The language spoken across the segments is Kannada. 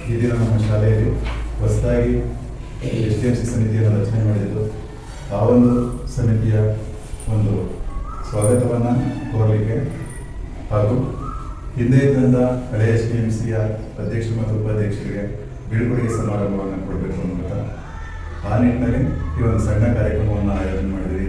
ಈ ದಿನ ನಮ್ಮ ಶಾಲೆಯಲ್ಲಿ ಹೊಸದಾಗಿ SDMC ಸಮಿತಿಯನ್ನು ರಚನೆ ಮಾಡಿದ್ದು, ಆ ಒಂದು ಸಮಿತಿಯ ಒಂದು ಸ್ವಾಗತವನ್ನು ಕೋರಲಿಕ್ಕೆ ಹಾಗೂ ಹಿಂದೆ ಇದ್ದಂಥ ಹಳೆಯ SDMCಯ ಅಧ್ಯಕ್ಷರು ಮತ್ತು ಉಪಾಧ್ಯಕ್ಷರಿಗೆ ಬೀಳ್ಕೊಡುಗೆ ಸಮಾರಂಭವನ್ನು ಕೊಡಬೇಕು ಅಂತ ಆ ನಿಟ್ಟಿನಲ್ಲಿ ಈ ಒಂದು ಸಣ್ಣ ಕಾರ್ಯಕ್ರಮವನ್ನು ಆಯೋಜನೆ ಮಾಡಿದ್ವಿ.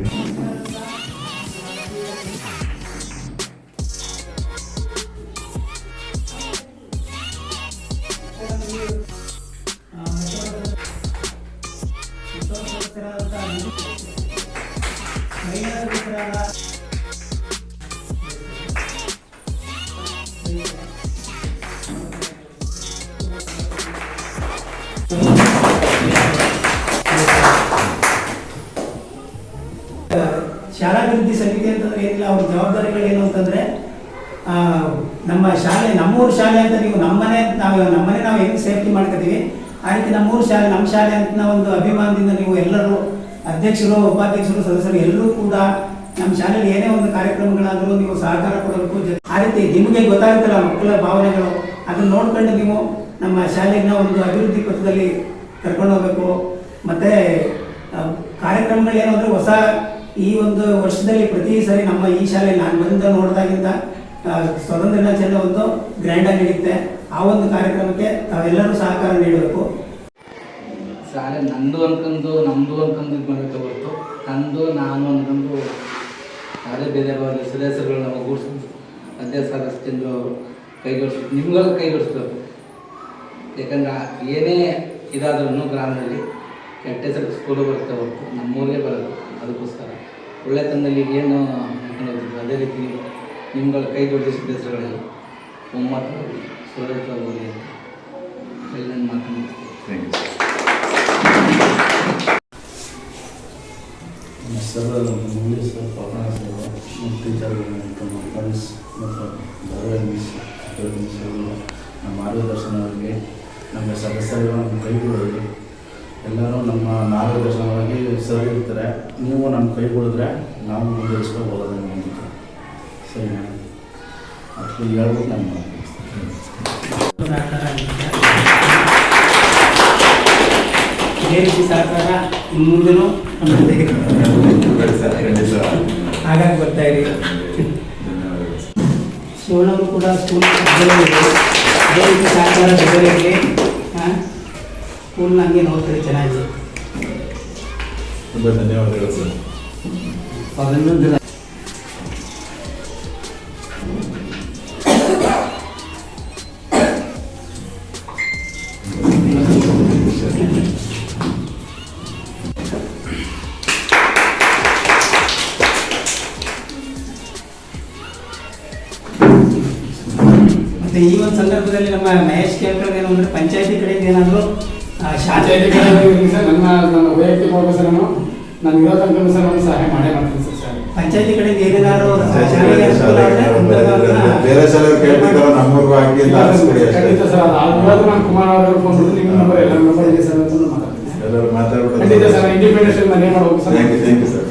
ಶಾಲಾಭಿವೃದ್ಧಿ ಸಮಿತಿ ಅಂತಂದ್ರೆ ಏನಿಲ್ಲ, ಅವ್ರ ಜವಾಬ್ದಾರಿಗಳೇನು ಅಂತಂದ್ರೆ ನಮ್ಮ ಶಾಲೆ ನಮ್ಮೂರು ಶಾಲೆ ಅಂತ ನೀವು ನಮ್ಮನೆ ನಾವು ಹೆಂಗೆ ಸೇಫ್ಟಿ ಮಾಡ್ಕೋತೀವಿ ಆ ರೀತಿ ನಮ್ಮೂರು ಶಾಲೆ ನಮ್ಮ ಶಾಲೆ ಅಂತ ಒಂದು ಅಭಿಮಾನದಿಂದ ನೀವು ಎಲ್ಲರೂ ಅಧ್ಯಕ್ಷರು ಉಪಾಧ್ಯಕ್ಷರು ಸದಸ್ಯರು ಎಲ್ಲರೂ ಕೂಡ ನಮ್ಮ ಶಾಲೆಯಲ್ಲಿ ಏನೇ ಒಂದು ಕಾರ್ಯಕ್ರಮಗಳಾದರೂ ನೀವು ಸಹಕಾರ ಕೊಡಬೇಕು. ಆ ರೀತಿ ನಿಮಗೆ ಗೊತ್ತಾಗುತ್ತಲ್ಲ ಮಕ್ಕಳ ಭಾವನೆಗಳು, ಅದನ್ನ ನೋಡ್ಕೊಂಡು ನೀವು ನಮ್ಮ ಶಾಲೆನ ಒಂದು ಅಭಿವೃದ್ಧಿ ಪಥದಲ್ಲಿ ಕರ್ಕೊಂಡು ಹೋಗ್ಬೇಕು. ಮತ್ತೆ ಕಾರ್ಯಕ್ರಮಗಳೇನು ಅಂದರೆ ಹೊಸ ಈ ಒಂದು ವರ್ಷದಲ್ಲಿ ಪ್ರತಿ ಸಾರಿ ನಮ್ಮ ಈ ಶಾಲೆ ನಾನು ಬಂದು ನೋಡಿದಾಗಿಂದ ಸ್ವತಂತ್ರ ದಿನಾಚರಣೆ ಒಂದು ಗ್ರ್ಯಾಂಡಾಗಿ ನಡೆಯುತ್ತೆ. ಆ ಒಂದು ಕಾರ್ಯಕ್ರಮಕ್ಕೆ ತಾವೆಲ್ಲರೂ ಸಹಕಾರ ನೀಡಬೇಕು. ಶಾಲೆ ನಮ್ಮದು ಅನ್ಕೊಂಡು ಇದು ಮಾಡಬೇಕು ಹೊರತು ನಂದು ನಾನು ಅನ್ಕೊಂಡು ಯಾವುದೇ ಬೇರೆ ಸದಸ್ಯರುಗಳು ನಮಗೆ ಗೂಡಿಸೋದು ಅಧ್ಯಕ್ಷರು ಅವರು ಕೈಗೊಳಿಸ್ಬೇಕು, ನಿಮ್ಗಳ ಕೈಗೊಳಿಸ್ಬೇಕು. ಯಾಕಂದ್ರೆ ಏನೇ ಇದಾದ್ರೂ ಗ್ರಾಮದಲ್ಲಿ ಕೆಟ್ಟ ಹೆಸರು ಸ್ಕೂಲು ಬರುತ್ತೆ ಹೊರತು ನಮ್ಮೂರಿಗೆ ಬರೋದು. ಅದಕ್ಕೋಸ್ಕರ ಒಳ್ಳೆತನದಲ್ಲಿ ಏನು ಮಾಡ್ಕೊಂಡು ಅದೇ ರೀತಿ ನಿಮ್ಗಳ ಕೈ ಜೋಡಿಸಿದ ಸದಸ್ಯರುಗಳೆಲ್ಲ ಒಮ್ಮತ ಸುರಕ್ಷಿತವಾಗಿ ಅಂತ ಎಲ್ಲ ಮಾತನಾಡ್ತೀನಿ. ಸರ್ ಮುಂದೆ ಸರ್ ಪಕ್ಕಣ ಸರ್ ಟೀಚರ್ಗಳು ನಮ್ಮ ಫ್ರೆಂಡ್ಸ್ ಮತ್ತು ನಮ್ಮ ಮಾರ್ಗದರ್ಶನವಾಗಿ ನಮ್ಮ ಸದಸ್ಯರು ನಮ್ಮ ಕೈಗೊಳ್ಳಿ ಎಲ್ಲರೂ ನಮ್ಮ ಮಾರ್ಗದರ್ಶನವಾಗಿ ಸರ್ ಇರ್ತಾರೆ. ನೀವು ನಮ್ಮ ಕೈಗೊಳಿದ್ರೆ ನಾವು ಮುಂದುವರಿಸ್ಕೊಂಡು ಹೋಗೋದು ಅಂತ ಸರಿ ಅಷ್ಟು ಹೇಳ್ಬಿಟ್ಟು ನಾನು ಇದೇ ರೀತಿ ಸಹಕಾರ ಮುಂದೂ ಹಾಗಾಗಿ ಬರ್ತಾ ಇರಿ. ಶಿವಣ್ಣವರು ಕೂಡ ಸ್ಕೂಲ್ ಅದೇ ರೀತಿ ಸಹಕಾರ ಜೊತೆಗೆ ಸ್ಕೂಲ್ನ ಹಂಗೆ ನೋಡ್ತಾರೆ ಚೆನ್ನಾಗಿ. ತುಂಬ ಧನ್ಯವಾದಗಳು ಸರ್. ಅದನ್ನು ಮತ್ತೆ ಈ ಒಂದು ಸಂದರ್ಭದಲ್ಲಿ ನಮ್ಮ ಮಹೇಶ್ ಕೇಳ್ಕೊಳ್ಳೋದು ಏನು ಅಂದರೆ ಪಂಚಾಯತಿ ಕಡೆಯಿಂದ ಏನಾದರೂ ಪಂಚಾಯತಿ ಕಡೆ ಸರ್ ನನ್ನ ವೈಯಕ್ತಿಕ ಸರ್ ನಾನು ಇರೋ ತನಕ ಸರ್ ಒಂದು ಸಹಾಯ ಮಾಡೇ ಮಾಡ್ತೀನಿ ಸರ್. ಪಂಚಾಯತಿ ಕಡೆಯಿಂದ ಏನೇನಾದ್ರು ಬೇರೆ ಶಾಲೆ ಕೇಳ್ತಿದ್ದಾರ ನಮ್ಮೂರ್ಗೂ ಹಾಕಿ ಖಂಡಿತ ಸರ್. ಅದು ನಾನು ಕುಮಾರ್ ಅವ್ರ ಫೋನ್ ನಿಮ್ಮ ನಂಬರ್ ಎಲ್ಲ ನಂಬರ್ ಇದೆ ಸರ್ ಅಂತ ಮಾತಾಡ್ತೀನಿ. ಎಲ್ಲರೂ ಮಾತಾಡ್ಬಿಟ್ಟು ಖಂಡಿತ ಸರ್. ಇಂಡಿಪೆಂಡೆನ್ಸ್ ನಾನು ಏನು ಮಾಡ್ಬೇಕು ಸರ್. Thank you sir.